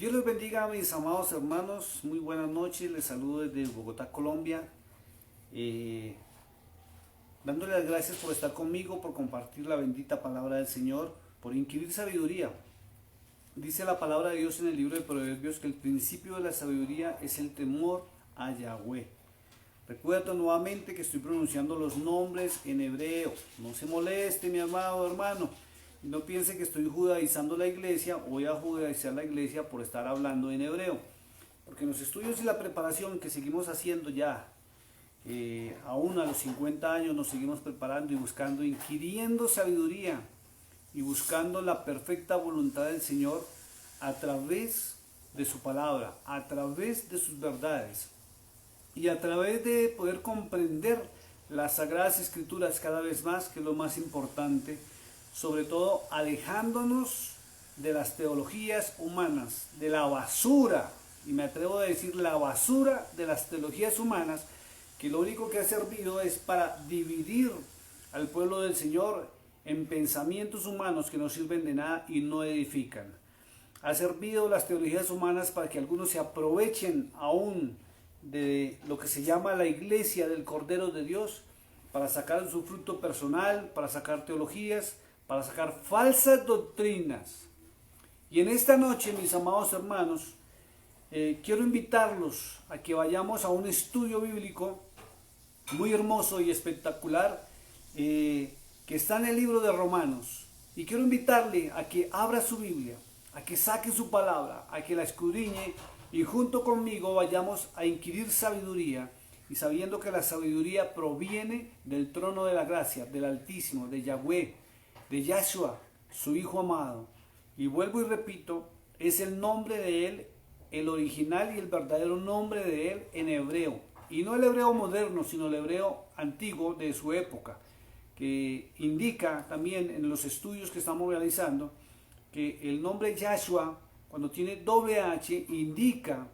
Dios les bendiga a mis amados hermanos, muy buenas noches, les saludo desde Bogotá, Colombia, eh, dándole las gracias por estar conmigo, por compartir la bendita palabra del Señor, por inquirir sabiduría. Dice la palabra de Dios en el libro de Proverbios que el principio de la sabiduría es el temor a Yahweh. Recuerdo nuevamente que estoy pronunciando los nombres en hebreo, no se moleste mi amado hermano. No piense que estoy judaizando la iglesia, voy a judaizar la iglesia por estar hablando en hebreo. Porque en los estudios y la preparación que seguimos haciendo ya, aún a los 50 años nos seguimos preparando y buscando, inquiriendo sabiduría y buscando la perfecta voluntad del Señor a través de su palabra, a través de sus verdades y a través de poder comprender las Sagradas Escrituras cada vez más, que es lo más importante. Sobre todo alejándonos de las teologías humanas, de la basura, y me atrevo a decir la basura de las teologías humanas, que lo único que ha servido es para dividir al pueblo del Señor en pensamientos humanos que no sirven de nada y no edifican. Ha servido las teologías humanas para que algunos se aprovechen aún de lo que se llama la iglesia del Cordero de Dios, para sacar su fruto personal, para sacar teologías, para sacar falsas doctrinas. Y en esta noche, mis amados hermanos, quiero invitarlos a que vayamos a un estudio bíblico muy hermoso y espectacular que está en el libro de Romanos. Y quiero invitarle a que abra su Biblia, a que saque su palabra, a que la escudriñe y junto conmigo vayamos a inquirir sabiduría. Y sabiendo que la sabiduría proviene del trono de la gracia, del Altísimo, de Yahweh, de Yahshua, su Hijo amado. Y vuelvo y repito, es el nombre de Él, el original y el verdadero nombre de Él en hebreo. Y no el hebreo moderno, sino el hebreo antiguo de su época, que indica también en los estudios que estamos realizando que el nombre Yahshua, cuando tiene doble H, indica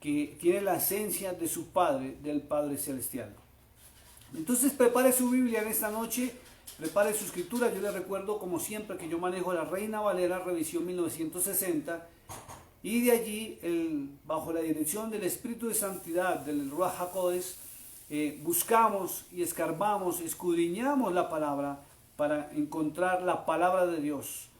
que tiene la esencia de su Padre, del Padre Celestial. Entonces prepare su Biblia en esta noche, prepare su escritura. Yo les recuerdo como siempre que yo manejo la Reina Valera revisión 1960 y de allí bajo la dirección del Espíritu de Santidad, del Ruach HaKodesh, buscamos y escarbamos, escudriñamos la palabra para encontrar la palabra de Dios.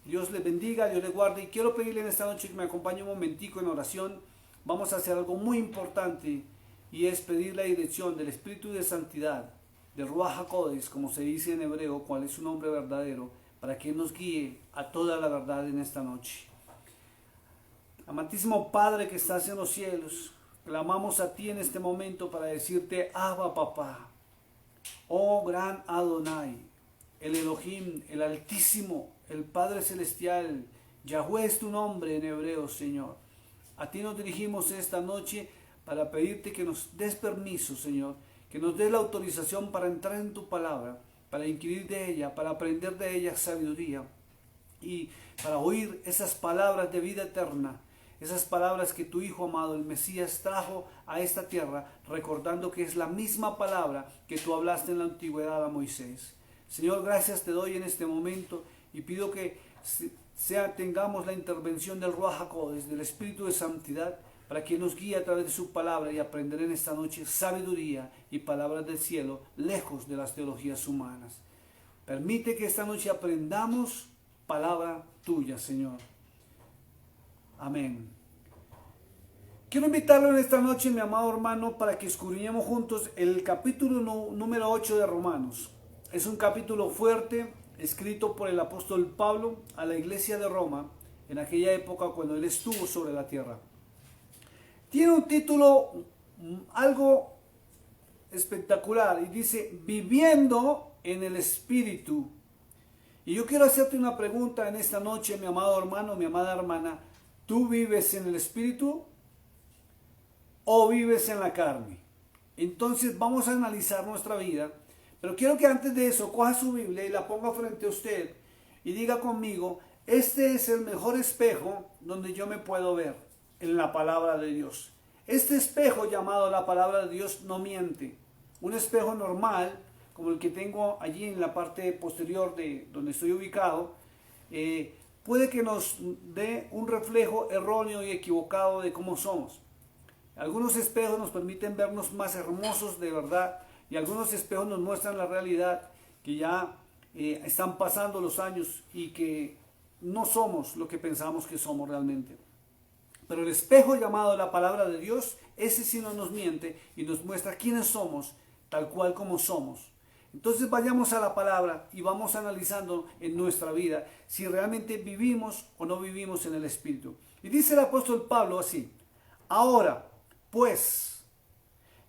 Dios les bendiga, Dios les guarde y quiero pedirle en esta noche que me acompañe un momentico en oración. Vamos a hacer algo muy importante y es pedir la dirección del Espíritu de Santidad, de Ruach HaKodesh, como se dice en hebreo, cuál es su nombre verdadero, para que nos guíe a toda la verdad en esta noche. Amantísimo Padre que estás en los cielos, clamamos a ti en este momento para decirte, Abba Papá, oh gran Adonai, el Elohim, el Altísimo, el Padre Celestial, Yahweh es tu nombre en hebreo, Señor. A ti nos dirigimos esta noche para pedirte que nos des permiso, Señor, que nos des la autorización para entrar en tu palabra, para inquirir de ella, para aprender de ella sabiduría y para oír esas palabras de vida eterna, esas palabras que tu Hijo amado, el Mesías, trajo a esta tierra, recordando que es la misma palabra que tú hablaste en la antigüedad a Moisés. Señor, gracias te doy en este momento y pido que tengamos la intervención del Ruach HaKodesh, del Espíritu de Santidad, para que nos guíe a través de su palabra y aprender en esta noche sabiduría y palabras del cielo, lejos de las teologías humanas. Permite que esta noche aprendamos palabra tuya, Señor. Amén. Quiero invitarlo en esta noche, mi amado hermano, para que escudriñemos juntos el capítulo número 8 de Romanos. Es un capítulo fuerte, escrito por el apóstol Pablo a la iglesia de Roma en aquella época cuando él estuvo sobre la tierra. Tiene un título algo espectacular y dice viviendo en el Espíritu. Y yo quiero hacerte una pregunta en esta noche, mi amado hermano, mi amada hermana. ¿Tú vives en el Espíritu o vives en la carne? Entonces vamos a analizar nuestra vida. Pero quiero que antes de eso coja su Biblia y la ponga frente a usted y diga conmigo, este es el mejor espejo donde yo me puedo ver en la palabra de Dios. Este espejo llamado la palabra de Dios no miente. Un espejo normal, como el que tengo allí en la parte posterior de donde estoy ubicado, puede que nos dé un reflejo erróneo y equivocado de cómo somos. Algunos espejos nos permiten vernos más hermosos de verdad y algunos espejos nos muestran la realidad que ya están pasando los años y que no somos lo que pensamos que somos realmente. Pero el espejo llamado la palabra de Dios, ese sí no nos miente y nos muestra quiénes somos, tal cual como somos. Entonces vayamos a la palabra y vamos analizando en nuestra vida si realmente vivimos o no vivimos en el Espíritu. Y dice el apóstol Pablo así: ahora, pues,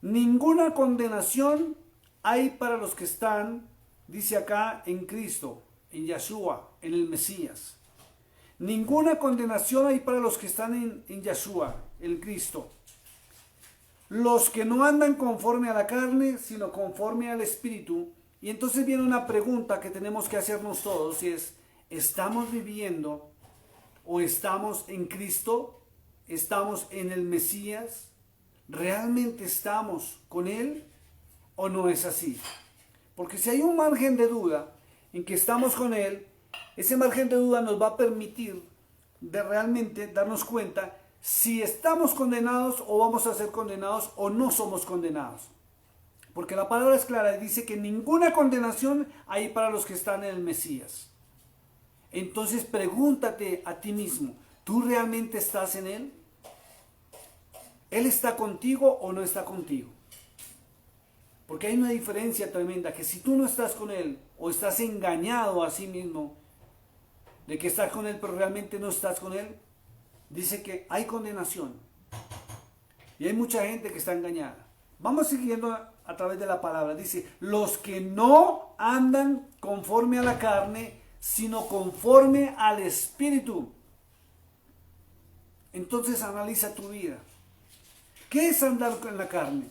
ninguna condenación hay para los que están, dice acá, en Cristo, en Yeshua, en el Mesías. Ninguna condenación hay para los que están en Yeshua, en Cristo. Los que no andan conforme a la carne, sino conforme al Espíritu. Y entonces viene una pregunta que tenemos que hacernos todos y es: ¿estamos viviendo o estamos en Cristo? ¿Estamos en el Mesías? ¿Realmente estamos con Él o no es así? Porque si hay un margen de duda en que estamos con Él, ese margen de duda nos va a permitir de realmente darnos cuenta si estamos condenados o vamos a ser condenados o no somos condenados. Porque la palabra es clara y dice que ninguna condenación hay para los que están en el Mesías. Entonces pregúntate a ti mismo, ¿tú realmente estás en Él? ¿Él está contigo o no está contigo? Porque hay una diferencia tremenda, que si tú no estás con Él o estás engañado a sí mismo de que estás con Él pero realmente no estás con Él, dice que hay condenación. Y hay mucha gente que está engañada. Vamos siguiendo a través de la palabra. Dice, los que no andan conforme a la carne, sino conforme al Espíritu. Entonces analiza tu vida. ¿Qué es andar en la carne?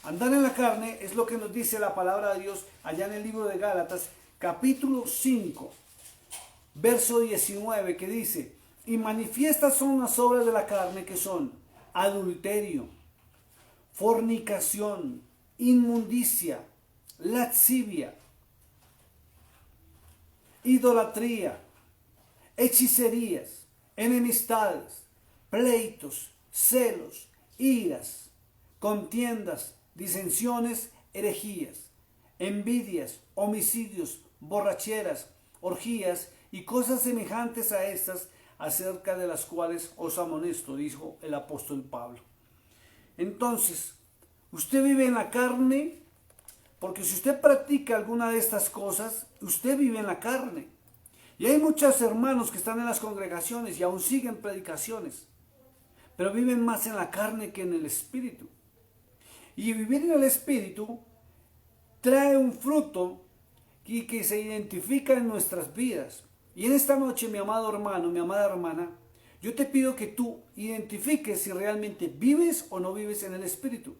Andar en la carne es lo que nos dice la palabra de Dios allá en el libro de Gálatas, capítulo 5, verso 19, que dice: y manifiestas son las obras de la carne, que son adulterio, fornicación, inmundicia, lascivia, idolatría, hechicerías, enemistades, pleitos, celos, iras, contiendas, disensiones, herejías, envidias, homicidios, borracheras, orgías y cosas semejantes a estas, acerca de las cuales os amonesto, dijo el apóstol Pablo. Entonces, usted vive en la carne, porque si usted practica alguna de estas cosas, usted vive en la carne. Y hay muchos hermanos que están en las congregaciones y aún siguen predicaciones, pero viven más en la carne que en el Espíritu. Y vivir en el Espíritu trae un fruto que se identifica en nuestras vidas. Y en esta noche, mi amado hermano, mi amada hermana, yo te pido que tú identifiques si realmente vives o no vives en el Espíritu.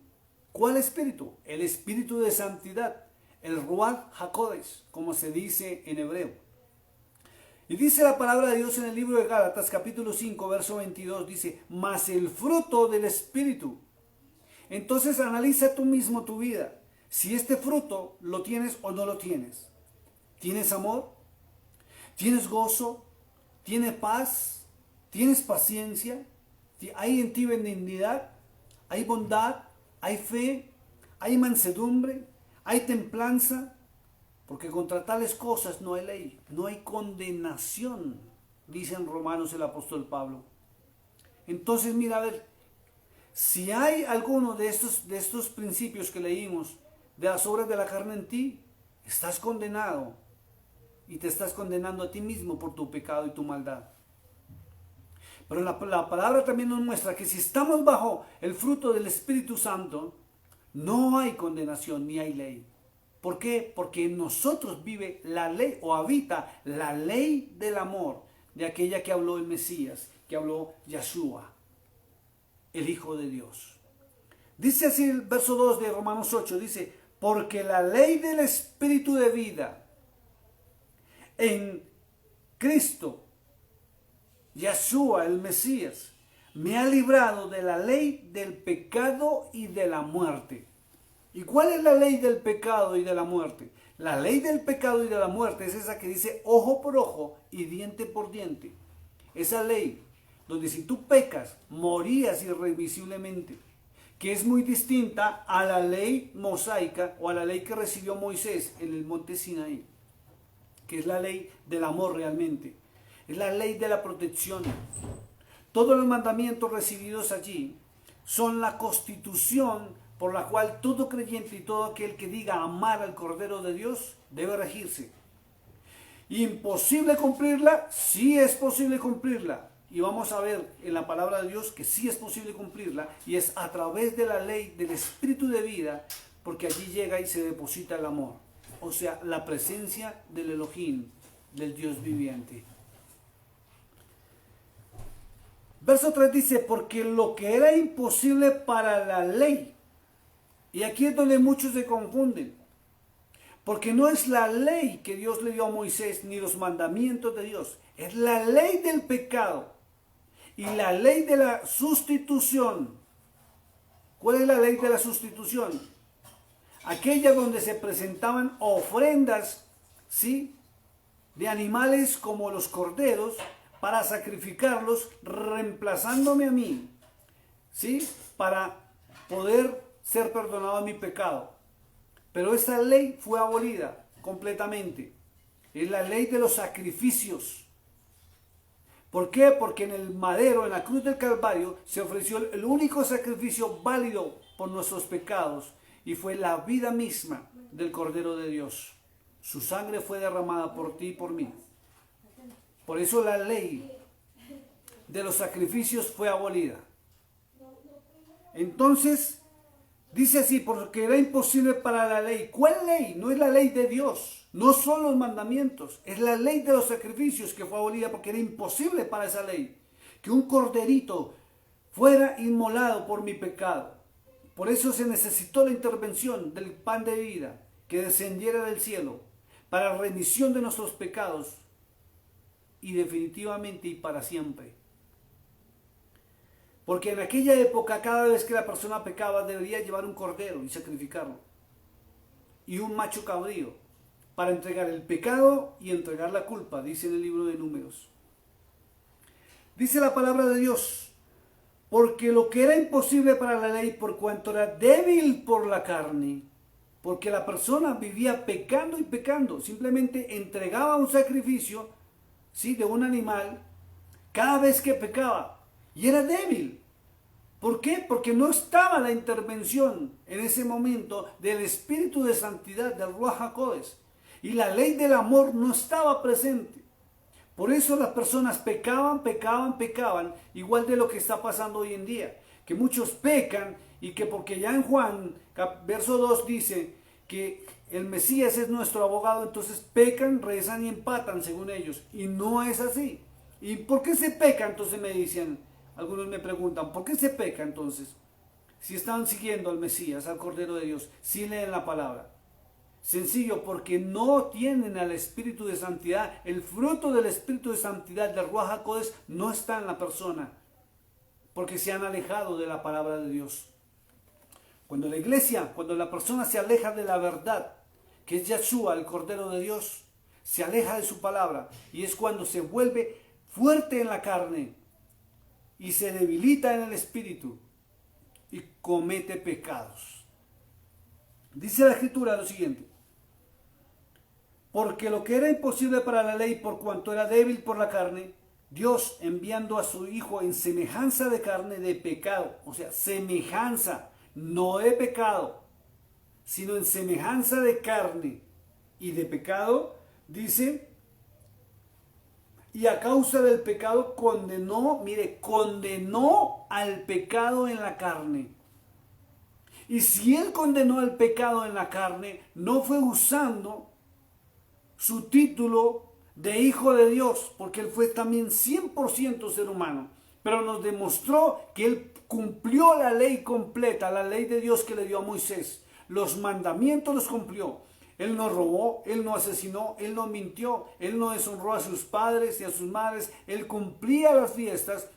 ¿Cuál Espíritu? El Espíritu de santidad, el Ruach HaKodesh, como se dice en hebreo. Y dice la palabra de Dios en el libro de Gálatas, capítulo 5, verso 22, dice: mas el fruto del Espíritu. Entonces analiza tú mismo tu vida, si este fruto lo tienes o no lo tienes. ¿Tienes amor? ¿Tienes gozo? ¿Tienes paz? ¿Tienes paciencia? ¿Hay en ti benignidad? ¿Hay bondad? ¿Hay fe? ¿Hay mansedumbre? ¿Hay templanza? Porque contra tales cosas no hay ley, no hay condenación, dice en Romanos el apóstol Pablo. Entonces mira, a ver, si hay alguno de estos principios que leímos, de las obras de la carne en ti, estás condenado. Y te estás condenando a ti mismo por tu pecado y tu maldad. Pero la palabra también nos muestra que si estamos bajo el fruto del Espíritu Santo, no hay condenación ni hay ley. ¿Por qué? Porque en nosotros vive la ley o habita la ley del amor de aquella que habló el Mesías, que habló Yeshua, el Hijo de Dios. Dice así el verso 2 de Romanos 8, dice: porque la ley del Espíritu de vida en Cristo, Yeshua, el Mesías, me ha librado de la ley del pecado y de la muerte. ¿Y cuál es la ley del pecado y de la muerte? La ley del pecado y de la muerte es esa que dice ojo por ojo y diente por diente. Esa ley donde si tú pecas, morías irremisiblemente, que es muy distinta a la ley mosaica o a la ley que recibió Moisés en el monte Sinaí, que es la ley del amor realmente, es la ley de la protección. Todos los mandamientos recibidos allí son la constitución por la cual todo creyente y todo aquel que diga amar al Cordero de Dios debe regirse. ¿Imposible cumplirla? Sí es posible cumplirla. Y vamos a ver en la palabra de Dios que sí es posible cumplirla, y es a través de la ley del Espíritu de vida, porque allí llega y se deposita el amor. O sea, la presencia del Elohim, del Dios viviente. Verso 3 dice, porque lo que era imposible para la ley, y aquí es donde muchos se confunden, porque no es la ley que Dios le dio a Moisés, ni los mandamientos de Dios, es la ley del pecado y la ley de la sustitución. ¿Cuál es la ley de la sustitución? Aquella donde se presentaban ofrendas, ¿sí?, de animales como los corderos, para sacrificarlos, reemplazándome a mí, ¿sí?, para poder ser perdonado de mi pecado. Pero esa ley fue abolida completamente. Es la ley de los sacrificios. ¿Por qué? Porque en el madero, en la cruz del Calvario, se ofreció el único sacrificio válido por nuestros pecados, y fue la vida misma del Cordero de Dios. Su sangre fue derramada por ti y por mí. Por eso la ley de los sacrificios fue abolida. Entonces, dice así, porque era imposible para la ley. ¿Cuál ley? No es la ley de Dios, no son los mandamientos, es la ley de los sacrificios que fue abolida, porque era imposible para esa ley que un corderito fuera inmolado por mi pecado. Por eso se necesitó la intervención del pan de vida que descendiera del cielo para remisión de nuestros pecados, y definitivamente y para siempre. Porque en aquella época, cada vez que la persona pecaba, debería llevar un cordero y sacrificarlo, y un macho cabrío, para entregar el pecado y entregar la culpa, dice en el libro de Números. Dice la palabra de Dios, porque lo que era imposible para la ley, por cuanto era débil por la carne, porque la persona vivía pecando y pecando, simplemente entregaba un sacrificio, ¿sí?, de un animal cada vez que pecaba, y era débil. ¿Por qué? Porque no estaba la intervención en ese momento del Espíritu de Santidad, del Ruach HaKodesh, y la ley del amor no estaba presente. Por eso las personas pecaban, igual de lo que está pasando hoy en día, que muchos pecan, y que porque ya en Juan, verso 2 dice que el Mesías es nuestro abogado, entonces pecan, rezan y empatan según ellos, y no es así. ¿Y por qué se peca? Entonces me dicen, algunos me preguntan, ¿por qué se peca entonces? Si están siguiendo al Mesías, al Cordero de Dios, si leen la palabra. Sencillo, porque no tienen al Espíritu de Santidad. El fruto del Espíritu de Santidad, del Ruach HaKodesh, no está en la persona, porque se han alejado de la palabra de Dios. Cuando la iglesia, cuando la persona se aleja de la verdad, que es Yeshua, el Cordero de Dios, se aleja de su palabra, y es cuando se vuelve fuerte en la carne y se debilita en el espíritu y comete pecados. Dice la Escritura lo siguiente: porque lo que era imposible para la ley, por cuanto era débil por la carne, Dios, enviando a su Hijo en semejanza de carne, de pecado, o sea, semejanza, no de pecado, sino en semejanza de carne y de pecado, dice, y a causa del pecado condenó al pecado en la carne. Y si Él condenó al pecado en la carne, no fue usando su título de Hijo de Dios, porque Él fue también 100% ser humano, pero nos demostró que Él cumplió la ley completa, la ley de Dios que le dio a Moisés. Los mandamientos los cumplió. Él no robó, Él no asesinó, Él no mintió, Él no deshonró a sus padres y a sus madres. Él cumplía las fiestas,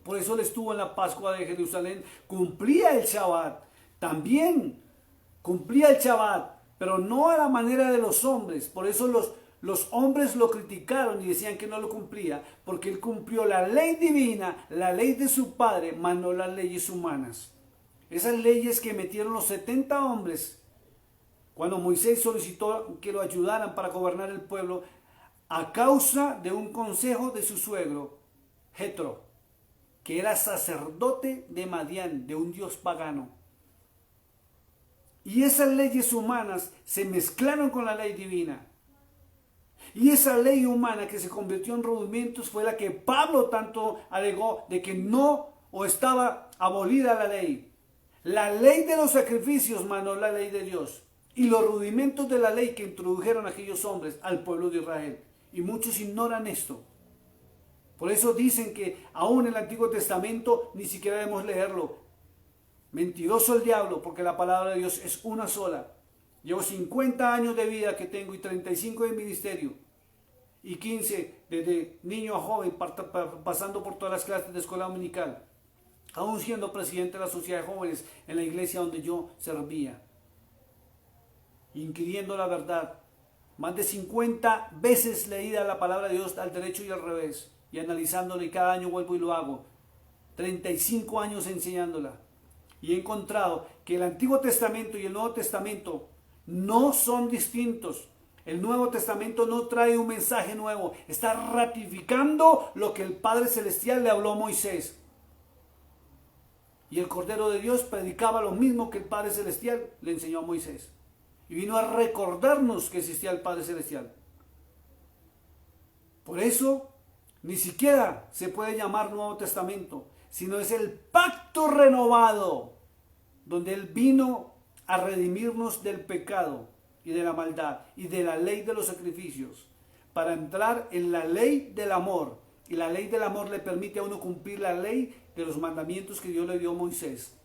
por eso Él estuvo en la Pascua de Jerusalén, cumplía el Shabbat, también cumplía el Shabbat, pero no a la manera de los hombres. Por eso los hombres lo criticaron y decían que no lo cumplía, porque él cumplió la ley divina, la ley de su padre, mas no las leyes humanas. Esas leyes que metieron los 70 hombres cuando Moisés solicitó que lo ayudaran para gobernar el pueblo a causa de un consejo de su suegro, Jetro, que era sacerdote de Madián, de un dios pagano. Y esas leyes humanas se mezclaron con la ley divina. Y esa ley humana que se convirtió en rudimentos fue la que Pablo tanto alegó de que no o estaba abolida la ley. La ley de los sacrificios, no la ley de Dios. Y los rudimentos de la ley que introdujeron aquellos hombres al pueblo de Israel. Y muchos ignoran esto. Por eso dicen que aún en el Antiguo Testamento ni siquiera debemos leerlo. Mentiroso el diablo, porque la palabra de Dios es una sola. Llevo 50 años de vida que tengo y 35 de ministerio. Y 15 desde niño a joven, pasando por todas las clases de escuela dominical. Aún siendo presidente de la sociedad de jóvenes en la iglesia donde yo servía. Inquiriendo la verdad. Más de 50 veces leída la palabra de Dios al derecho y al revés. Y analizándola, y cada año vuelvo y lo hago. 35 años enseñándola. Y he encontrado que el Antiguo Testamento y el Nuevo Testamento no son distintos. El Nuevo Testamento no trae un mensaje nuevo. Está ratificando lo que el Padre Celestial le habló a Moisés. Y el Cordero de Dios predicaba lo mismo que el Padre Celestial le enseñó a Moisés. Y vino a recordarnos que existía el Padre Celestial. Por eso, ni siquiera se puede llamar Nuevo Testamento, sino es el pacto renovado, donde Él vino a redimirnos del pecado y de la maldad y de la ley de los sacrificios, para entrar en la ley del amor. Y la ley del amor le permite a uno cumplir la ley de los mandamientos que Dios le dio a Moisés.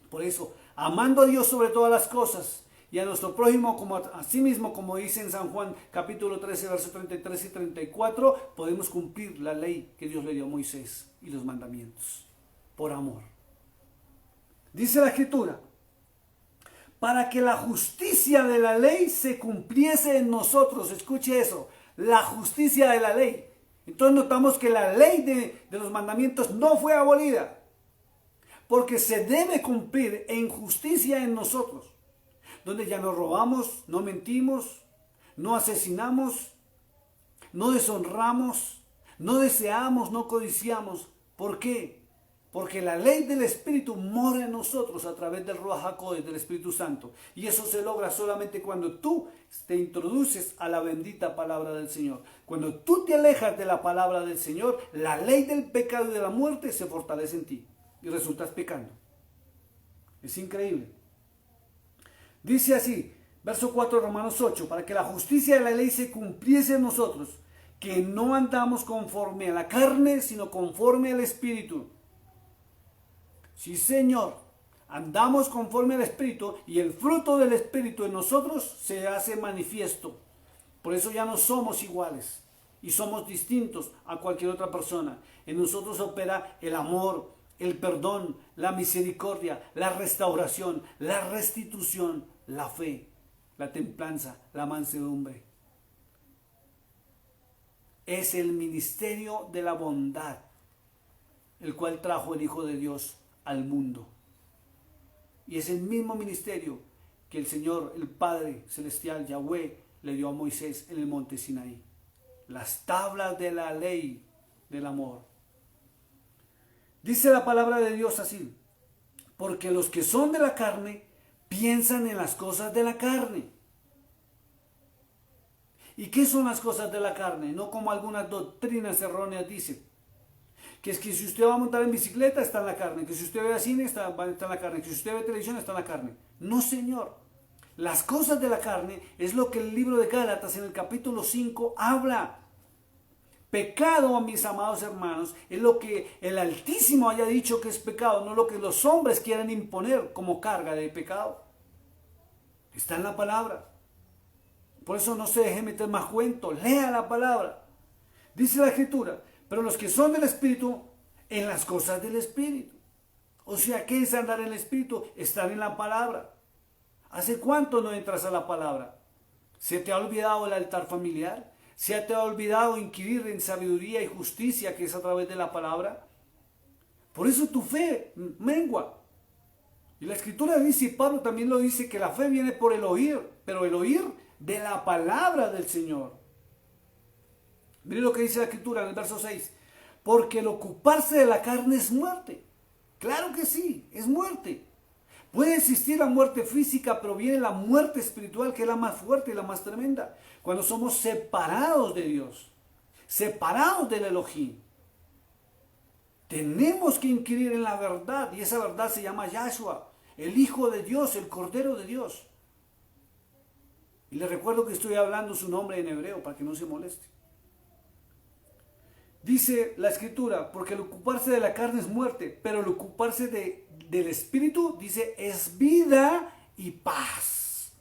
Por eso, amando a Dios sobre todas las cosas y a nuestro prójimo como a sí mismo, como dice en San Juan capítulo 13, versos 33 y 34, podemos cumplir la ley que Dios le dio a Moisés y los mandamientos, por amor. Dice la Escritura, para que la justicia de la ley se cumpliese en nosotros. Escuche eso, la justicia de la ley. Entonces notamos que la ley de los mandamientos no fue abolida, porque se debe cumplir en justicia en nosotros, donde ya no robamos, no mentimos, no asesinamos, no deshonramos, no deseamos, no codiciamos. ¿Por qué? Porque la ley del Espíritu mora en nosotros a través del Ruach HaKodesh, del Espíritu Santo. Y eso se logra solamente cuando tú te introduces a la bendita palabra del Señor. Cuando tú te alejas de la palabra del Señor, la ley del pecado y de la muerte se fortalece en ti. Y resultas pecando. Es increíble. Dice así, verso 4 de Romanos 8, para que la justicia de la ley se cumpliese en nosotros, que no andamos conforme a la carne, sino conforme al Espíritu. Sí, Señor, andamos conforme al Espíritu y el fruto del Espíritu en nosotros se hace manifiesto. Por eso ya no somos iguales y somos distintos a cualquier otra persona. En nosotros opera el amor, el perdón, la misericordia, la restauración, la restitución, la fe, la templanza, la mansedumbre. Es el ministerio de la bondad, el cual trajo el Hijo de Dios al mundo. Y es el mismo ministerio que el Señor, el Padre Celestial, Yahweh, le dio a Moisés en el monte Sinaí. Las tablas de la ley del amor. Dice la palabra de Dios así, porque los que son de la carne piensan en las cosas de la carne. ¿Y qué son las cosas de la carne? No como algunas doctrinas erróneas dicen. Que es que si usted va a montar en bicicleta está en la carne, que si usted ve a cine está en la carne, que si usted ve televisión está en la carne. No, señor. Las cosas de la carne es lo que el libro de Gálatas en el capítulo 5 habla. Pecado, mis amados hermanos, es lo que el Altísimo haya dicho que es pecado, no lo que los hombres quieran imponer como carga de pecado. Está en la palabra. Por eso no se deje meter más cuento, lea la palabra. Dice la Escritura, pero los que son del Espíritu, en las cosas del Espíritu. O sea, ¿qué es andar en el Espíritu? Estar en la palabra. ¿Hace cuánto no entras a la palabra? ¿Se te ha olvidado el altar familiar? ¿Se te ha olvidado inquirir en sabiduría y justicia que es a través de la palabra? Por eso tu fe mengua. Y la escritura dice, y Pablo también lo dice, que la fe viene por el oír, pero el oír de la palabra del Señor. Mire lo que dice la escritura en el verso 6. Porque el ocuparse de la carne es muerte. Claro que sí, es muerte. Puede existir la muerte física, pero viene la muerte espiritual, que es la más fuerte y la más tremenda. Cuando somos separados de Dios, separados del Elohim. Tenemos que inquirir en la verdad, y esa verdad se llama Yahshua, el Hijo de Dios, el Cordero de Dios. Y les recuerdo que estoy hablando su nombre en hebreo para que no se moleste. Dice la escritura, porque el ocuparse de la carne es muerte, pero el ocuparse del espíritu, dice, es vida y paz.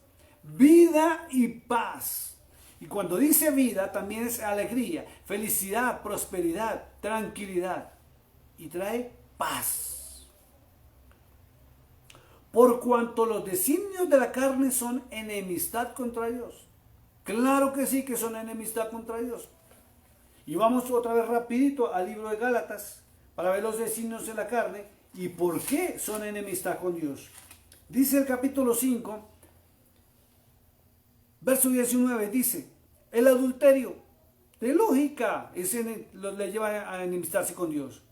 Vida y paz. Y cuando dice vida, también es alegría, felicidad, prosperidad, tranquilidad. Y trae paz. Por cuanto los designios de la carne son enemistad contra Dios. Claro que sí que son enemistad contra Dios. Y vamos otra vez rapidito al libro de Gálatas para ver los designios de la carne y por qué son enemistad con Dios. Dice el capítulo 5, verso 19, dice, el adulterio, de lógica, le lleva a enemistarse con Dios.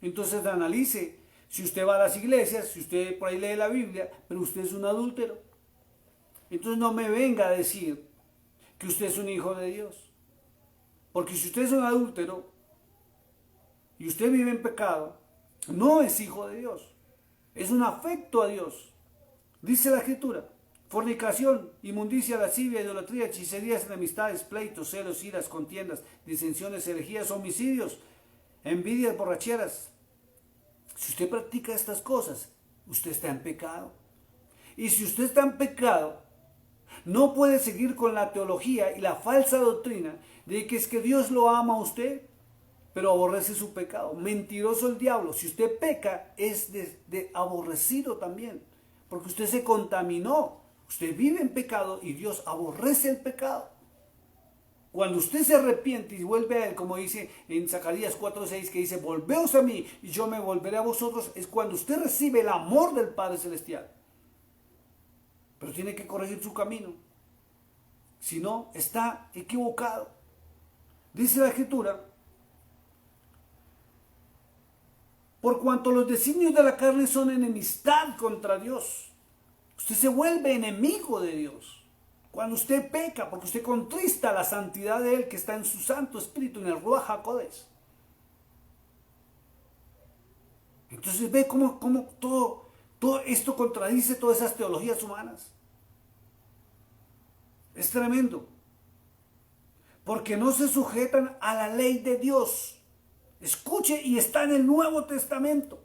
Entonces analice, si usted va a las iglesias, si usted por ahí lee la Biblia, pero usted es un adúltero. Entonces no me venga a decir que usted es un hijo de Dios. Porque si usted es un adúltero y usted vive en pecado, no es hijo de Dios. Es un afecto a Dios. Dice la escritura, fornicación, inmundicia, lascivia, idolatría, hechicerías, enemistades, pleitos, celos, iras, contiendas, disensiones, herejías, homicidios, envidias, borracheras. Si usted practica estas cosas, usted está en pecado. Y si usted está en pecado, no puede seguir con la teología y la falsa doctrina de que es que Dios lo ama a usted, pero aborrece su pecado. Mentiroso el diablo. Si usted peca, es de aborrecido también, porque usted se contaminó. Usted vive en pecado y Dios aborrece el pecado. Cuando usted se arrepiente y vuelve a Él, como dice en Zacarías 4:6, que dice, volveos a mí y yo me volveré a vosotros, es cuando usted recibe el amor del Padre Celestial. Pero tiene que corregir su camino. Si no, está equivocado. Dice la escritura, por cuanto los designios de la carne son enemistad contra Dios. Usted se vuelve enemigo de Dios. Cuando usted peca, porque usted contrista la santidad de Él que está en su Santo Espíritu, en el Ruach HaKodesh. Entonces ve cómo todo esto contradice todas esas teologías humanas. Es tremendo. Porque no se sujetan a la ley de Dios. Escuche, y está en el Nuevo Testamento.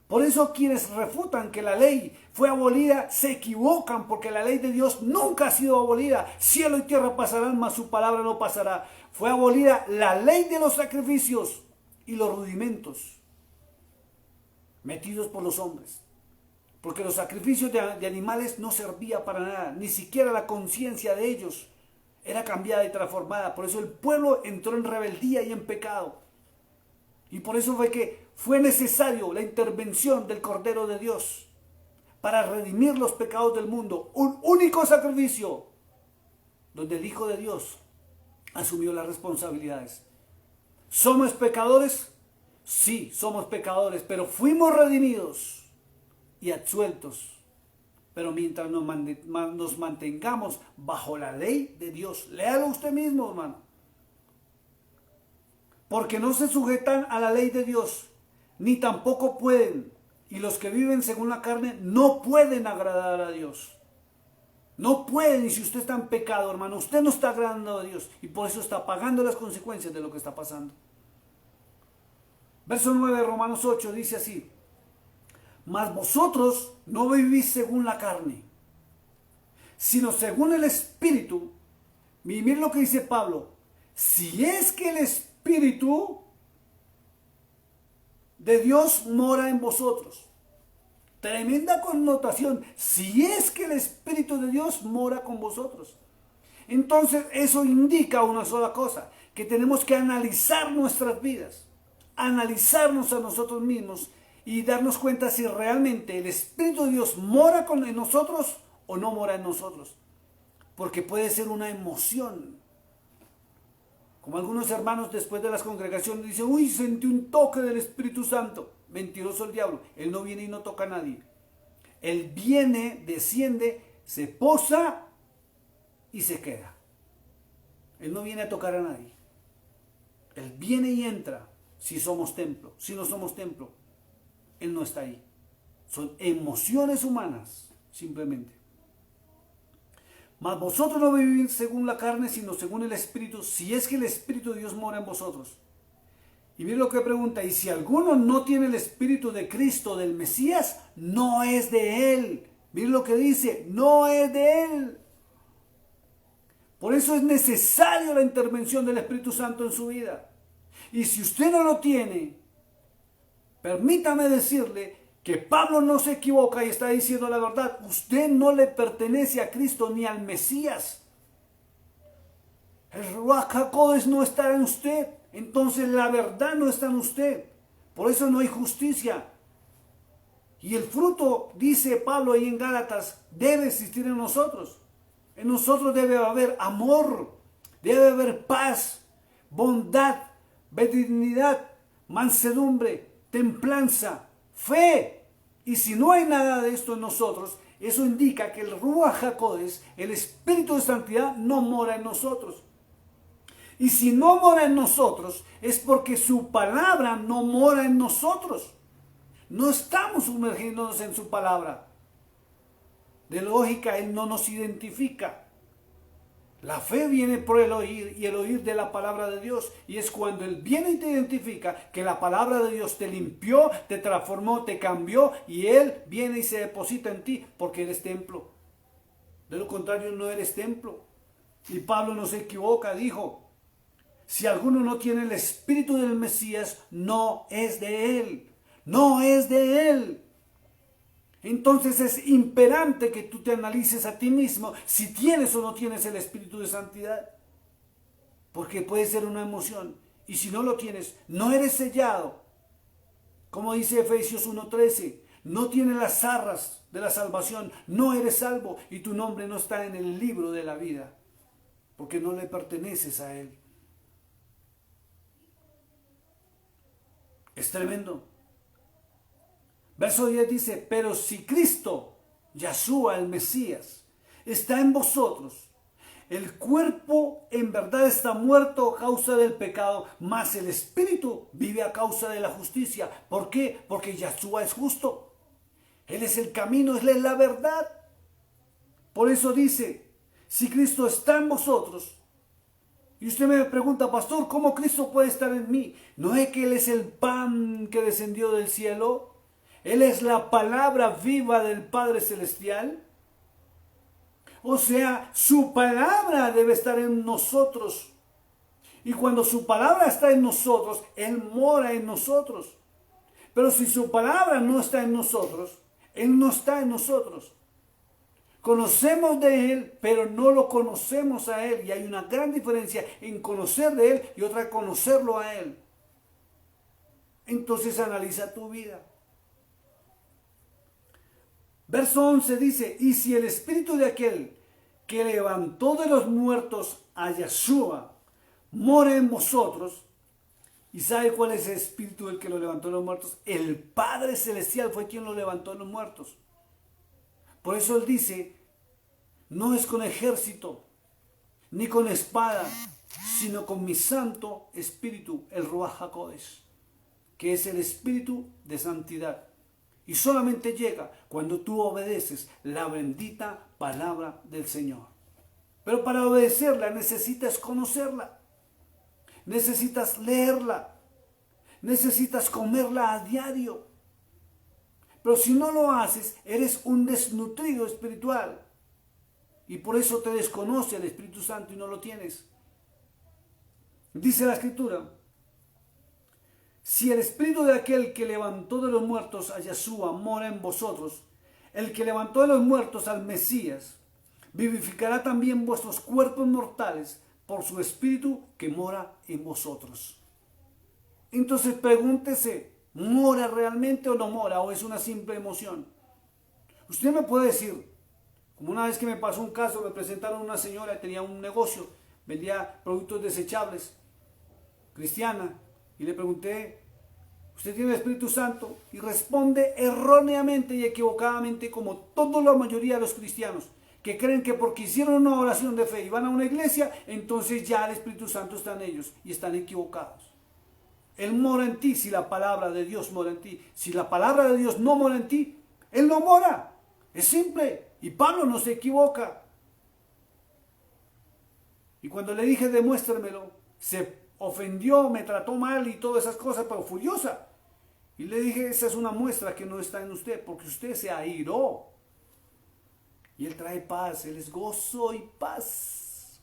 Por eso quienes refutan que la ley fue abolida se equivocan, porque la ley de Dios nunca ha sido abolida. Cielo y tierra pasarán, mas su palabra no pasará. Fue abolida la ley de los sacrificios y los rudimentos metidos por los hombres. Porque los sacrificios de animales no servían para nada, ni siquiera la conciencia de ellos era cambiada y transformada. Por eso el pueblo entró en rebeldía y en pecado. Y por eso fue que fue necesario la intervención del Cordero de Dios para redimir los pecados del mundo. Un único sacrificio donde el Hijo de Dios asumió las responsabilidades. ¿Somos pecadores? Sí, somos pecadores, pero fuimos redimidos y absueltos. Pero mientras nos mantengamos bajo la ley de Dios, léalo usted mismo, hermano. Porque no se sujetan a la ley de Dios, ni tampoco pueden. Y los que viven según la carne no pueden agradar a Dios. No pueden, y si usted está en pecado, hermano, usted no está agradando a Dios. Y por eso está pagando las consecuencias de lo que está pasando. Verso 9 de Romanos 8 dice así: mas vosotros no vivís según la carne, sino según el Espíritu. Y miren lo que dice Pablo: si es que el Espíritu de Dios mora en vosotros. tremenda connotación, si es que el Espíritu de Dios mora con vosotros. Entonces eso indica una sola cosa, que tenemos que analizar nuestras vidas, analizarnos a nosotros mismos y darnos cuenta si realmente el Espíritu de Dios mora en nosotros o no mora en nosotros. Porque puede ser una emoción. Como algunos hermanos después de las congregaciones dicen, uy, sentí un toque del Espíritu Santo. Mentiroso el diablo. Él no viene y no toca a nadie. Él viene, desciende, se posa y se queda. Él no viene a tocar a nadie. Él viene y entra si somos templo. Si no somos templo, Él no está ahí. Son emociones humanas, simplemente. Mas vosotros no vivís según la carne, sino según el Espíritu, si es que el Espíritu de Dios mora en vosotros. Y mire lo que pregunta, y si alguno no tiene el Espíritu de Cristo, del Mesías, no es de Él. Mire lo que dice, no es de Él. Por eso es necesario la intervención del Espíritu Santo en su vida. Y si usted no lo tiene, permítame decirle que Pablo no se equivoca y está diciendo la verdad. Usted no le pertenece a Cristo ni al Mesías. El Ruach HaKodesh no está en usted. Entonces la verdad no está en usted. Por eso no hay justicia. Y el fruto, dice Pablo ahí en Gálatas, debe existir en nosotros. En nosotros debe haber amor, debe haber paz, bondad, benignidad, mansedumbre, templanza, fe. Y si no hay nada de esto en nosotros, eso indica que el Ruach HaKodesh, el Espíritu de Santidad, no mora en nosotros. Y si no mora en nosotros, es porque su palabra no mora en nosotros. No estamos sumergiéndonos en su palabra. De lógica, Él no nos identifica. La fe viene por el oír y el oír de la palabra de Dios. Y es cuando Él viene y te identifica que la palabra de Dios te limpió, te transformó, te cambió. Y Él viene y se deposita en ti porque eres templo. De lo contrario, no eres templo. Y Pablo no se equivoca, dijo, si alguno no tiene el Espíritu del Mesías, no es de Él. No es de Él. Entonces es imperante que tú te analices a ti mismo si tienes o no tienes el Espíritu de Santidad. Porque puede ser una emoción. Y si no lo tienes, no eres sellado. Como dice Efesios 1:13, no tienes las arras de la salvación, no eres salvo y tu nombre no está en el libro de la vida. Porque no le perteneces a Él. Es tremendo. Verso 10 dice, pero si Cristo, Yahshua el Mesías, está en vosotros, el cuerpo en verdad está muerto a causa del pecado, mas el espíritu vive a causa de la justicia. ¿Por qué? Porque Yahshua es justo. Él es el camino, Él es la verdad. Por eso dice, si Cristo está en vosotros, y usted me pregunta, pastor, ¿cómo Cristo puede estar en mí? ¿No es que Él es el pan que descendió del cielo? Él es la palabra viva del Padre Celestial. O sea, su palabra debe estar en nosotros. Y cuando su palabra está en nosotros, Él mora en nosotros. Pero si su palabra no está en nosotros, Él no está en nosotros. Conocemos de Él, pero no lo conocemos a Él. Y hay una gran diferencia en conocer de Él y otra conocerlo a Él. Entonces analiza tu vida. Verso 11 dice, y si el espíritu de aquel que levantó de los muertos a Yahshua mora en vosotros, ¿y sabe cuál es el espíritu del que lo levantó de los muertos? El Padre Celestial fue quien lo levantó de los muertos. Por eso Él dice, no es con ejército, ni con espada, sino con mi santo espíritu, el Ruach HaKodesh, que es el espíritu de santidad. Y solamente llega cuando tú obedeces la bendita palabra del Señor. Pero para obedecerla necesitas conocerla. Necesitas leerla. Necesitas comerla a diario. Pero si no lo haces, eres un desnutrido espiritual. Y por eso te desconoce el Espíritu Santo y no lo tienes. Dice la Escritura Si el espíritu de aquel que levantó de los muertos a Yeshua mora en vosotros, el que levantó de los muertos al Mesías, vivificará también vuestros cuerpos mortales por su espíritu que mora en vosotros. Entonces pregúntese, ¿mora realmente o no mora? ¿O es una simple emoción? Usted me puede decir, como una vez que me pasó un caso, me presentaron una señora que tenía un negocio, vendía productos desechables, cristiana, y le pregunté, ¿usted tiene el Espíritu Santo? Y responde erróneamente y equivocadamente, como toda la mayoría de los cristianos, que creen que porque hicieron una oración de fe y van a una iglesia, entonces ya el Espíritu Santo está en ellos, y están equivocados. Él mora en ti si la palabra de Dios mora en ti. Si la palabra de Dios no mora en ti, Él no mora. Es simple. Y Pablo no se equivoca. Y cuando le dije demuéstremelo, se ofendió, me trató mal y todas esas cosas, pero furiosa. Y le dije, esa es una muestra que no está en usted, porque usted se airó. Y Él trae paz, Él es gozo y paz.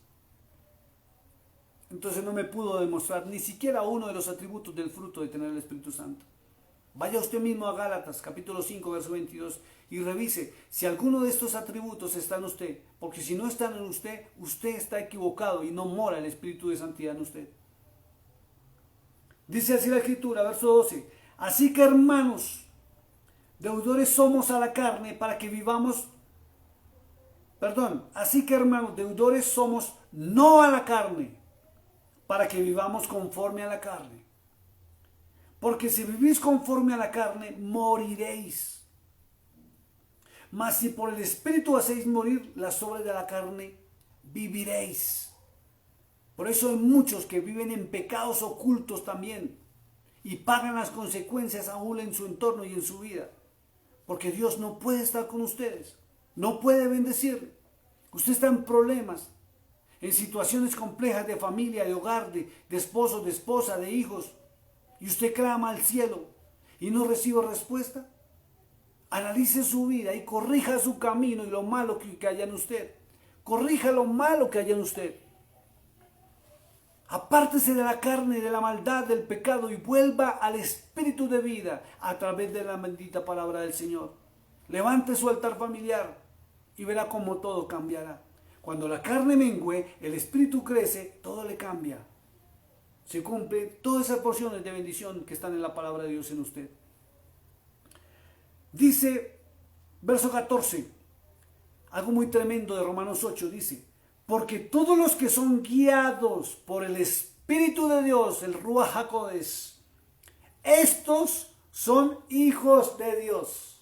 Entonces no me pudo demostrar ni siquiera uno de los atributos del fruto de tener el Espíritu Santo. Vaya usted mismo a Gálatas, capítulo 5, verso 22, y revise si alguno de estos atributos está en usted. Porque si no están en usted, usted está equivocado y no mora el Espíritu de Santidad en usted. Dice así la Escritura, verso 12. Así que hermanos, deudores somos a la carne para que vivamos. Así que hermanos, deudores somos no a la carne, para que vivamos conforme a la carne. Porque si vivís conforme a la carne, moriréis. Mas si por el Espíritu hacéis morir las obras de la carne, viviréis. Por eso hay muchos que viven en pecados ocultos también y pagan las consecuencias aún en su entorno y en su vida. Porque Dios no puede estar con ustedes, no puede bendecir. Usted está en problemas, en situaciones complejas de familia, de hogar, de esposo, de esposa, de hijos, y usted clama al cielo y no recibe respuesta. Analice su vida y corrija su camino y lo malo que haya en usted. Corrija lo malo que haya en usted. Apártese de la carne, de la maldad, del pecado y vuelva al espíritu de vida a través de la bendita palabra del Señor. Levante su altar familiar y verá cómo todo cambiará. Cuando la carne mengüe, el espíritu crece, todo le cambia. Se cumple todas esas porciones de bendición que están en la palabra de Dios en usted. Dice, verso 14, algo muy tremendo de Romanos 8, dice, porque todos los que son guiados por el Espíritu de Dios, el Ruach HaKodesh, estos son hijos de Dios.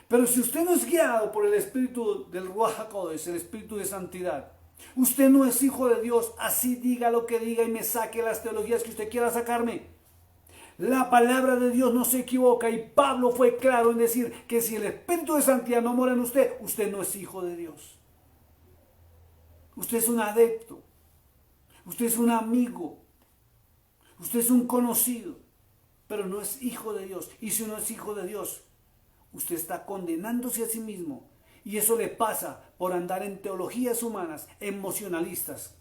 Pero si usted no es guiado por el Espíritu del Ruach HaKodesh, el Espíritu de Santidad, usted no es hijo de Dios, así diga lo que diga y me saque las teologías que usted quiera sacarme. La palabra de Dios no se equivoca y Pablo fue claro en decir que si el Espíritu de Santidad no mora en usted, usted no es hijo de Dios. Usted es un adepto, usted es un amigo, usted es un conocido, pero no es hijo de Dios. Y si no es hijo de Dios, usted está condenándose a sí mismo. Y eso le pasa por andar en teologías humanas, emocionalistas.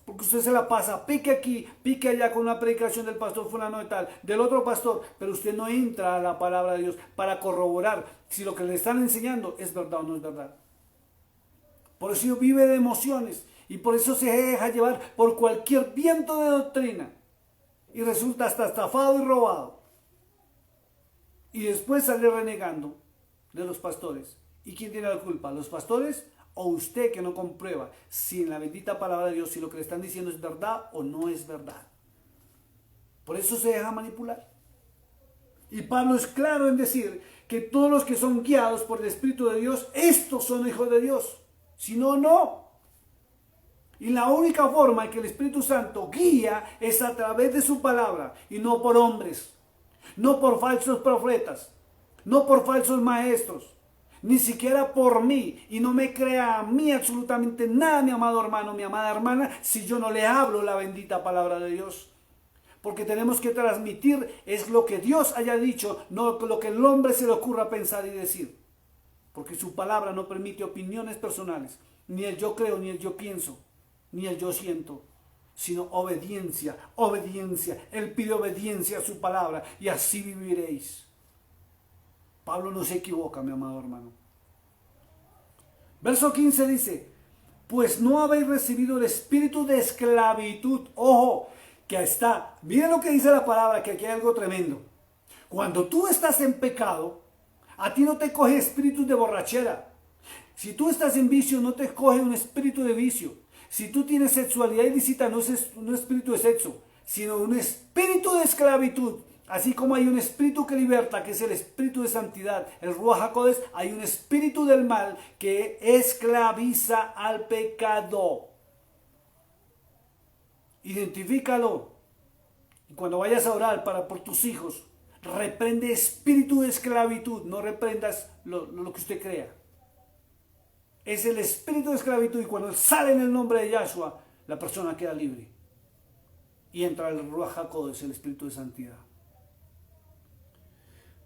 Porque usted se la pasa, pique aquí, pique allá con una predicación del pastor fulano de tal, del otro pastor, pero usted no entra a la palabra de Dios para corroborar si lo que le están enseñando es verdad o no es verdad. Por eso vive de emociones y por eso se deja llevar por cualquier viento de doctrina y resulta hasta estafado y robado. Y después sale renegando de los pastores. ¿Y quién tiene la culpa? ¿Los pastores o usted que no comprueba si en la bendita palabra de Dios, si lo que le están diciendo es verdad o no es verdad? Por eso se deja manipular. Y Pablo es claro en decir que todos los que son guiados por el Espíritu de Dios, estos son hijos de Dios. Si no, no. Y la única forma en que el Espíritu Santo guía es a través de su palabra y no por hombres, no por falsos profetas, no por falsos maestros, ni siquiera por mí. Y no me crea a mí absolutamente nada, mi amado hermano, mi amada hermana, si yo no le hablo la bendita palabra de Dios. Porque tenemos que transmitir es lo que Dios haya dicho, no lo que el hombre se le ocurra pensar y decir. Porque su palabra no permite opiniones personales, ni el yo creo, ni el yo pienso, ni el yo siento. sino obediencia, obediencia. Él pide obediencia a su palabra y así viviréis. Pablo no se equivoca, mi amado hermano. Verso 15 dice, pues no habéis recibido el espíritu de esclavitud. Ojo, que está, miren lo que dice la palabra, que aquí hay algo tremendo. Cuando tú estás en pecado, a ti no te coge espíritu de borrachera. Si tú estás en vicio, no te coge un espíritu de vicio. Si tú tienes sexualidad ilícita, no es un espíritu de sexo, sino un espíritu de esclavitud. Así como hay un espíritu que liberta, que es el espíritu de santidad, el Ruach HaKodesh, hay un espíritu del mal que esclaviza al pecado. Identifícalo. Y cuando vayas a orar por tus hijos, reprende espíritu de esclavitud. No reprendas lo que usted crea. Es el espíritu de esclavitud, y cuando sale en el nombre de Yahshua, la persona queda libre. Y entra el Ruach HaKodesh, el espíritu de santidad.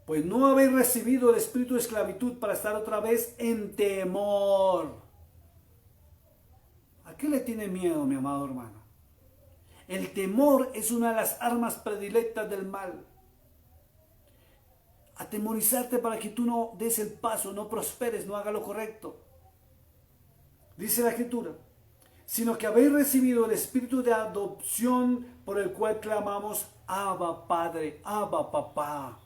Pues no habéis recibido el espíritu de esclavitud para estar otra vez en temor. ¿A qué le tiene miedo, mi amado hermano? El temor es una de las armas predilectas del mal. Atemorizarte para que tú no des el paso, no prosperes, no hagas lo correcto. Dice la Escritura, sino que habéis recibido el espíritu de adopción por el cual clamamos, Abba Padre, Abba Papá.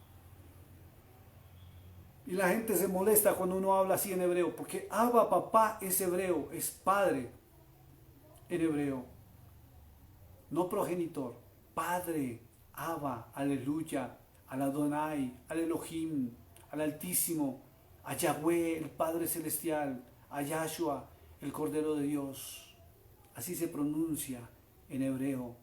Y la gente se molesta cuando uno habla así en hebreo, porque Abba Papá es hebreo, es padre en hebreo. No progenitor, padre, Abba, aleluya, al Adonai, al Elohim, al Altísimo, a Yahweh, el Padre Celestial, a Yahshua, el Cordero de Dios. Así se pronuncia en hebreo.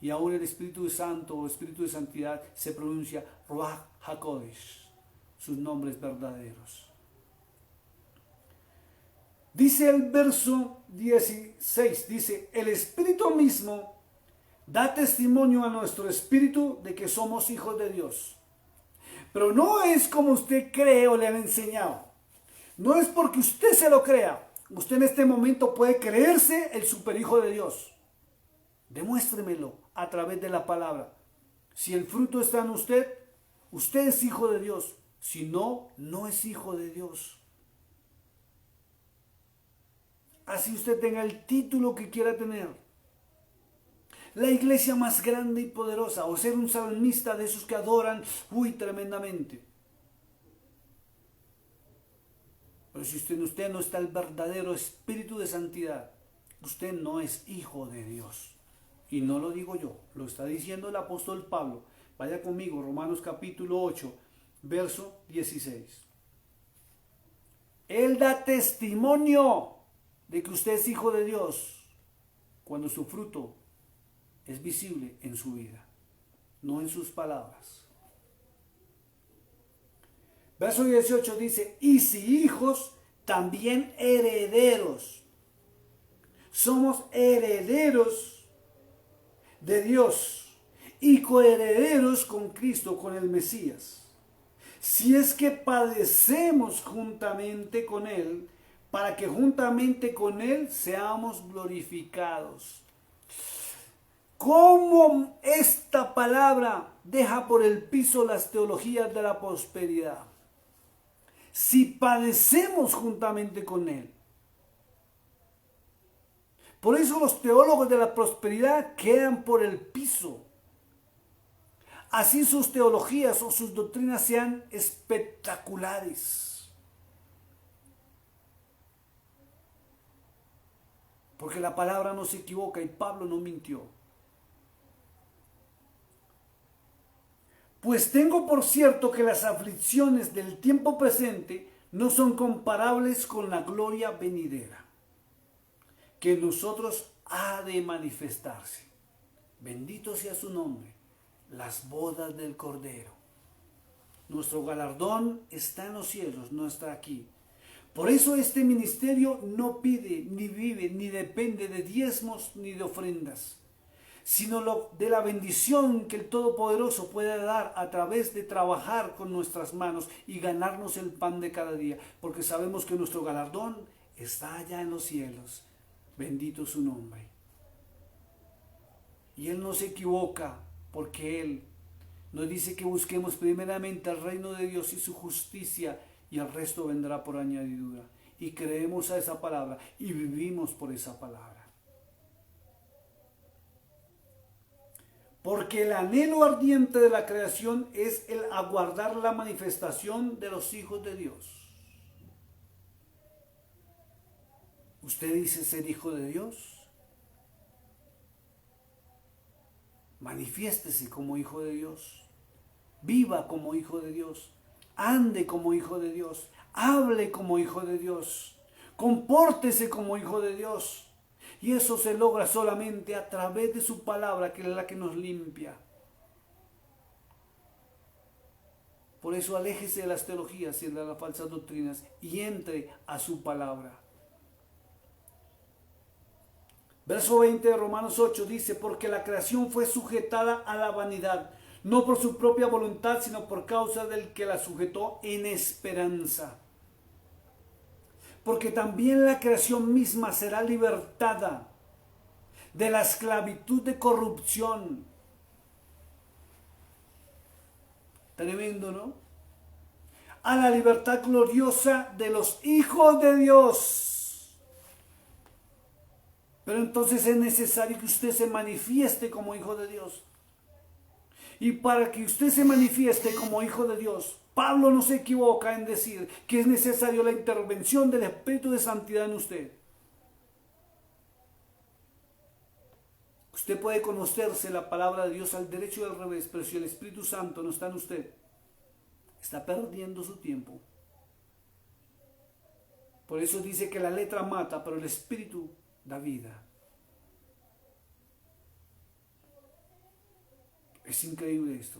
Y aún el Espíritu Santo o Espíritu de Santidad se pronuncia Ruach HaKodesh, sus nombres verdaderos. Dice el verso 16, dice, el Espíritu mismo da testimonio a nuestro espíritu de que somos hijos de Dios. Pero no es como usted cree o le han enseñado. No es porque usted se lo crea. Usted en este momento puede creerse el superhijo de Dios. Demuéstremelo a través de la palabra. Si el fruto está en usted, usted es hijo de Dios. Si no, no es hijo de Dios. Así usted tenga el título que quiera tener. La iglesia más grande y poderosa, o ser un salmista de esos que adoran, tremendamente. Pero si usted no está el verdadero espíritu de santidad, usted no es hijo de Dios. Y no lo digo yo, lo está diciendo el apóstol Pablo. Vaya conmigo, Romanos capítulo 8, verso 16. Él da testimonio de que usted es hijo de Dios cuando su fruto es visible en su vida, no en sus palabras. Verso 18 dice, y si hijos, también herederos. Somos herederos de Dios y coherederos con Cristo, con el Mesías. Si es que padecemos juntamente con Él, para que juntamente con Él seamos glorificados. ¿Cómo esta palabra deja por el piso las teologías de la prosperidad? Si padecemos juntamente con Él. Por eso los teólogos de la prosperidad quedan por el piso. Así sus teologías o sus doctrinas sean espectaculares. Porque la palabra no se equivoca y Pablo no mintió. Pues tengo por cierto que las aflicciones del tiempo presente no son comparables con la gloria venidera, que en nosotros ha de manifestarse. Bendito sea su nombre, las bodas del Cordero. Nuestro galardón está en los cielos, no está aquí. Por eso este ministerio no pide, ni vive, ni depende de diezmos ni de ofrendas, sino de la bendición que el Todopoderoso puede dar a través de trabajar con nuestras manos y ganarnos el pan de cada día, porque sabemos que nuestro galardón está allá en los cielos. Bendito su nombre. Y Él no se equivoca, porque Él nos dice que busquemos primeramente el reino de Dios y su justicia, y el resto vendrá por añadidura. Y creemos a esa palabra y vivimos por esa palabra. Porque el anhelo ardiente de la creación es el aguardar la manifestación de los hijos de Dios. ¿Usted dice ser hijo de Dios? Manifiéstese como hijo de Dios. Viva como hijo de Dios. Ande como hijo de Dios. Hable como hijo de Dios. Compórtese como hijo de Dios. Y eso se logra solamente a través de su palabra, que es la que nos limpia. Por eso aléjese de las teologías y de las falsas doctrinas y entre a su palabra. Verso 20 de Romanos 8 dice: porque la creación fue sujetada a la vanidad, no por su propia voluntad, sino por causa del que la sujetó en esperanza. Porque también la creación misma será libertada de la esclavitud de corrupción. Tremendo, ¿no? A la libertad gloriosa de los hijos de Dios. Pero entonces es necesario que usted se manifieste como hijo de Dios. Y para que usted se manifieste como hijo de Dios, Pablo no se equivoca en decir que es necesario la intervención del Espíritu de Santidad en usted. Usted puede conocerse la palabra de Dios al derecho y al revés, pero si el Espíritu Santo no está en usted, está perdiendo su tiempo. Por eso dice que la letra mata, pero el Espíritu da vida. Es increíble esto.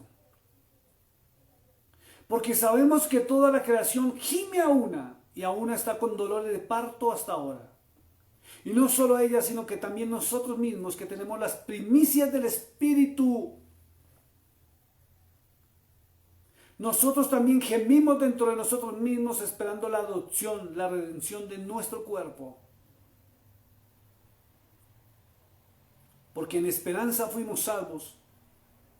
Porque sabemos que toda la creación gime a una, y a una está con dolores de parto hasta ahora. Y no solo ella, sino que también nosotros mismos, que tenemos las primicias del Espíritu. Nosotros también gemimos dentro de nosotros mismos esperando la adopción, la redención de nuestro cuerpo. Porque en esperanza fuimos salvos,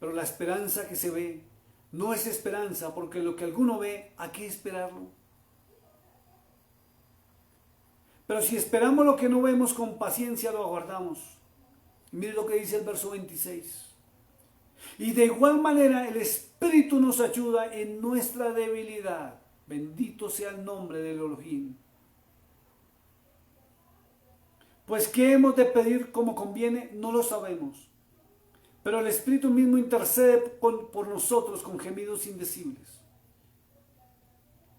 pero la esperanza que se ve no es esperanza, porque lo que alguno ve, ¿a qué esperarlo? Pero si esperamos lo que no vemos, con paciencia lo aguardamos. Mire lo que dice el verso 26. Y de igual manera el Espíritu nos ayuda en nuestra debilidad. Bendito sea el nombre del Elohim. Pues ¿qué hemos de pedir como conviene? No lo sabemos. Pero el Espíritu mismo intercede por nosotros con gemidos indecibles.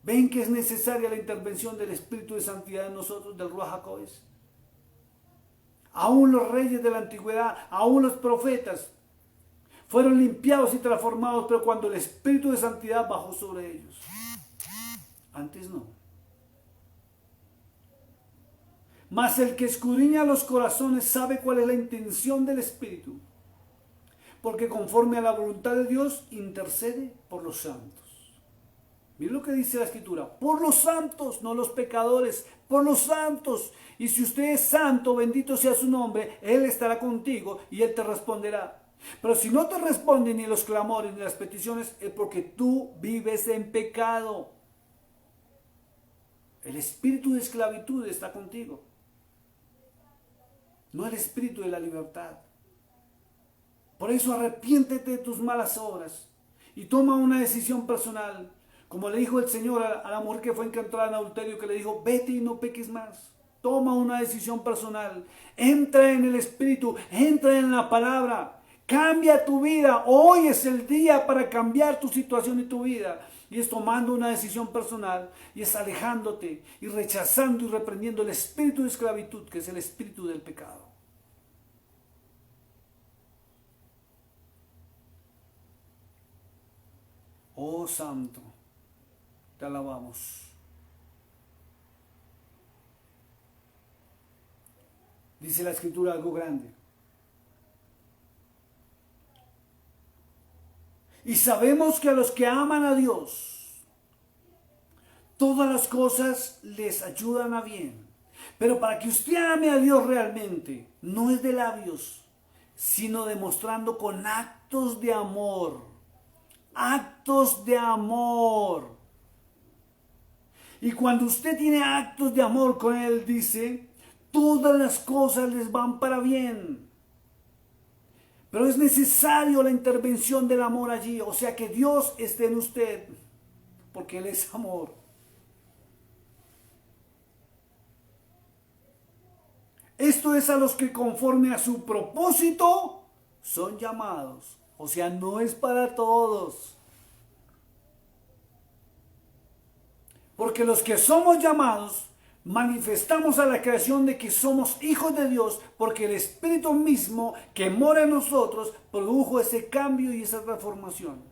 ¿Ven que es necesaria la intervención del Espíritu de Santidad en nosotros, del Ruach HaKodesh? Aún los reyes de la antigüedad, aún los profetas, fueron limpiados y transformados, pero cuando el Espíritu de Santidad bajó sobre ellos. Antes no. Mas el que escudriña los corazones sabe cuál es la intención del Espíritu, porque conforme a la voluntad de Dios intercede por los santos. Miren lo que dice la Escritura: por los santos, no los pecadores, por los santos. Y si usted es santo, bendito sea su nombre, Él estará contigo y Él te responderá. Pero si no te responde ni los clamores ni las peticiones, es porque tú vives en pecado. El espíritu de esclavitud está contigo, no el espíritu de la libertad. Por eso arrepiéntete de tus malas obras y toma una decisión personal. Como le dijo el Señor a la mujer que fue encontrada en adulterio, que le dijo: vete y no peques más. Toma una decisión personal. Entra en el Espíritu, entra en la palabra. Cambia tu vida. Hoy es el día para cambiar tu situación y tu vida. Y es tomando una decisión personal, y es alejándote y rechazando y reprendiendo el espíritu de esclavitud, que es el espíritu del pecado. Oh Santo, te alabamos. Dice la Escritura algo grande. Y sabemos que a los que aman a Dios, todas las cosas les ayudan a bien. Pero para que usted ame a Dios realmente, no es de labios, sino demostrando con actos de amor. Actos de amor. Y cuando usted tiene actos de amor con Él, dice, todas las cosas les van para bien. Pero es necesario la intervención del amor allí. O sea, que Dios esté en usted, porque Él es amor. Esto es a los que conforme a su propósito son llamados. O sea, no es para todos. Porque los que somos llamados, manifestamos a la creación de que somos hijos de Dios, porque el Espíritu mismo que mora en nosotros produjo ese cambio y esa transformación.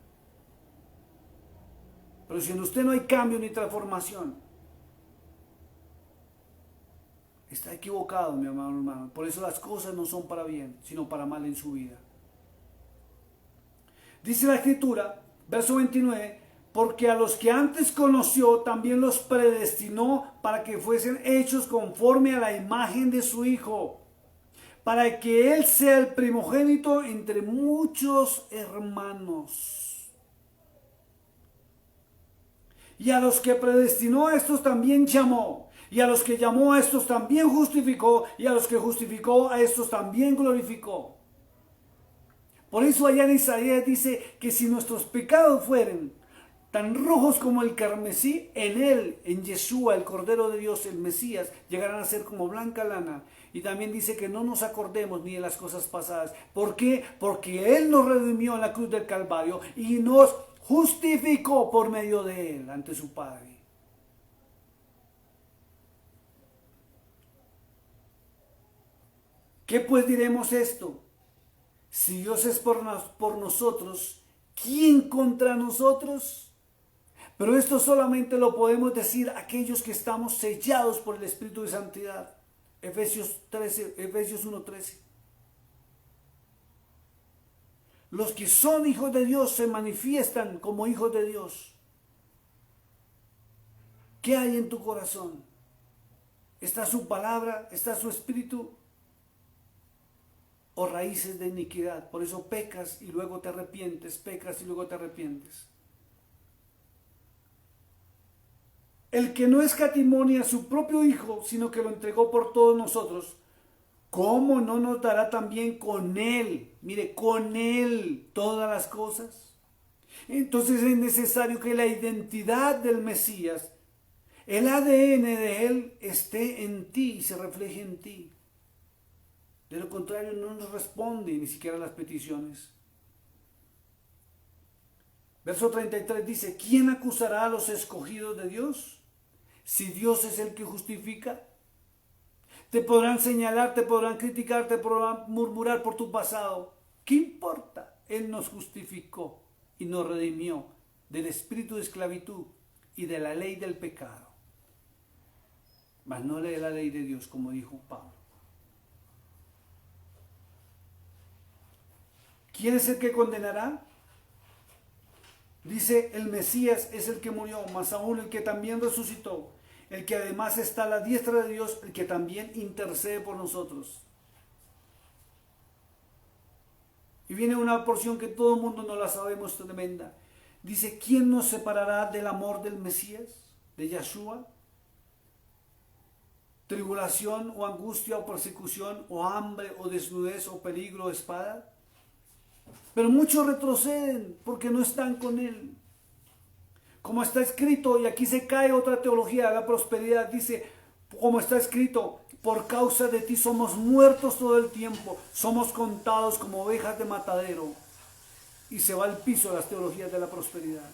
Pero si en usted no hay cambio ni transformación, está equivocado, mi amado hermano. Por eso las cosas no son para bien, sino para mal en su vida. Dice la Escritura, verso 29, porque a los que antes conoció también los predestinó para que fuesen hechos conforme a la imagen de su Hijo, para que Él sea el primogénito entre muchos hermanos. Y a los que predestinó a estos también llamó, y a los que llamó a estos también justificó, y a los que justificó a estos también glorificó. Por eso allá en Isaías dice que si nuestros pecados fueren tan rojos como el carmesí, en Él, en Yeshua, el Cordero de Dios, el Mesías, llegarán a ser como blanca lana. Y también dice que no nos acordemos ni de las cosas pasadas. ¿Por qué? Porque Él nos redimió en la cruz del Calvario y nos justificó por medio de Él ante su Padre. ¿Qué pues diremos esto? Si Dios es por nosotros, ¿quién contra nosotros? Pero esto solamente lo podemos decir aquellos que estamos sellados por el Espíritu de Santidad. Efesios 1:13. Los que son hijos de Dios se manifiestan como hijos de Dios. ¿Qué hay en tu corazón? ¿Está su palabra? ¿Está su espíritu? ¿O raíces de iniquidad? Por eso pecas y luego te arrepientes, pecas y luego te arrepientes. El que no escatimó a su propio Hijo, sino que lo entregó por todos nosotros, ¿cómo no nos dará también con Él, mire, con Él todas las cosas? Entonces es necesario que la identidad del Mesías, el ADN de Él, esté en ti y se refleje en ti. De lo contrario, no nos responde ni siquiera a las peticiones. Verso 33 dice, ¿quién acusará a los escogidos de Dios? Si Dios es el que justifica. Te podrán señalar, te podrán criticar, te podrán murmurar por tu pasado. ¿Qué importa? Él nos justificó y nos redimió del espíritu de esclavitud y de la ley del pecado. Mas no de la ley de Dios, como dijo Pablo. ¿Quién es el que condenará? Dice, el Mesías es el que murió, más aún el que también resucitó, el que además está a la diestra de Dios, el que también intercede por nosotros. Y viene una porción que todo el mundo no la sabemos, tremenda. Dice, ¿quién nos separará del amor del Mesías, de Yeshua? ¿Tribulación o angustia o persecución o hambre o desnudez o peligro o espada? Pero muchos retroceden porque no están con Él. Como está escrito, y aquí se cae otra teología de la prosperidad, dice, como está escrito, por causa de ti somos muertos todo el tiempo, somos contados como ovejas de matadero. Y se va al piso las teologías de la prosperidad.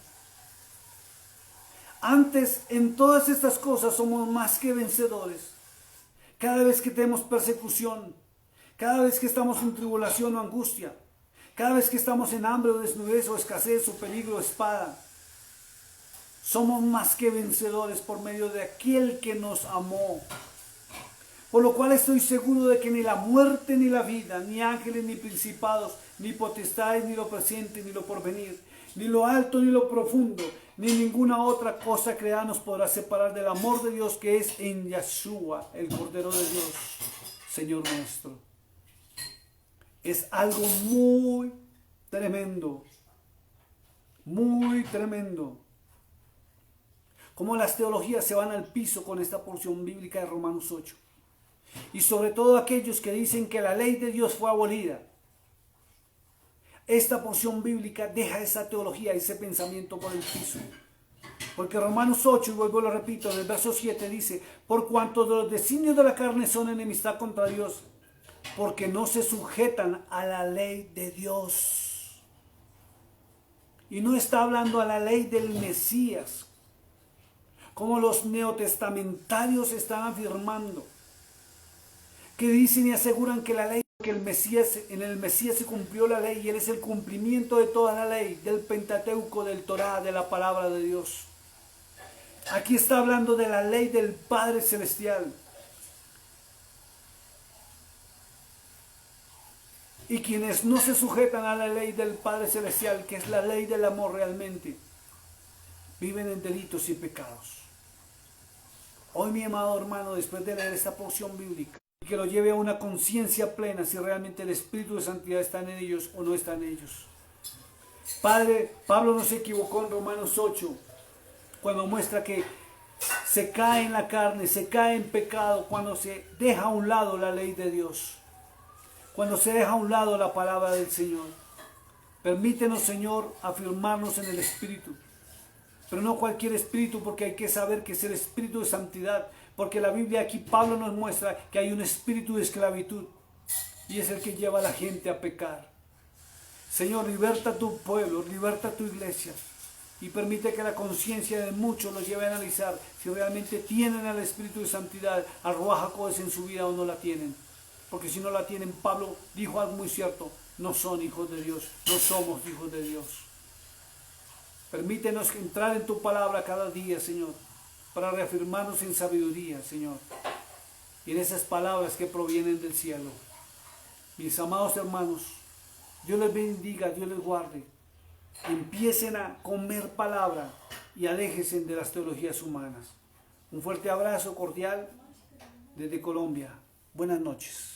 Antes, en todas estas cosas somos más que vencedores. Cada vez que tenemos persecución, cada vez que estamos en tribulación o angustia, cada vez que estamos en hambre o desnudez o escasez o peligro o espada, somos más que vencedores por medio de aquel que nos amó. Por lo cual estoy seguro de que ni la muerte ni la vida, ni ángeles ni principados, ni potestades, ni lo presente, ni lo porvenir, ni lo alto ni lo profundo, ni ninguna otra cosa creada nos podrá separar del amor de Dios que es en Yeshua, el Cordero de Dios, Señor nuestro. es algo muy tremendo, muy tremendo. Como las teologías se van al piso con esta porción bíblica de Romanos 8. Y sobre todo aquellos que dicen que la ley de Dios fue abolida. Esta porción bíblica deja esa teología, ese pensamiento por el piso. Porque Romanos 8, y vuelvo lo repito, en el verso 7 dice, por cuanto de los designios de la carne son enemistad contra Dios, porque no se sujetan a la ley de Dios. Y no está hablando a la ley del Mesías, como los neotestamentarios están afirmando, que dicen y aseguran que la ley, que en el Mesías se cumplió la ley y Él es el cumplimiento de toda la ley, del Pentateuco, del Torá, de la palabra de Dios. Aquí está hablando de la ley del Padre Celestial. Y quienes no se sujetan a la ley del Padre Celestial, que es la ley del amor realmente, viven en delitos y pecados. Hoy, mi amado hermano, después de leer esta porción bíblica, que lo lleve a una conciencia plena si realmente el Espíritu de Santidad está en ellos o no está en ellos. Pablo no se equivocó en Romanos 8, cuando muestra que se cae en la carne, se cae en pecado, cuando se deja a un lado la ley de Dios, cuando se deja a un lado la palabra del Señor. Permítenos, Señor, afirmarnos en el Espíritu, pero no cualquier espíritu, porque hay que saber que es el Espíritu de Santidad, porque la Biblia aquí Pablo nos muestra que hay un espíritu de esclavitud y es el que lleva a la gente a pecar. Señor, liberta a tu pueblo, liberta a tu iglesia y permite que la conciencia de muchos los lleve a analizar si realmente tienen al Espíritu de Santidad, al Ruach HaKodesh en su vida o no la tienen. Porque si no la tienen, Pablo dijo algo muy cierto, no son hijos de Dios, no somos hijos de Dios. Permítenos entrar en tu palabra cada día, Señor, para reafirmarnos en sabiduría, Señor, y en esas palabras que provienen del cielo. Mis amados hermanos, Dios les bendiga, Dios les guarde. Empiecen a comer palabra y aléjense de las teologías humanas. Un fuerte abrazo cordial desde Colombia. Buenas noches.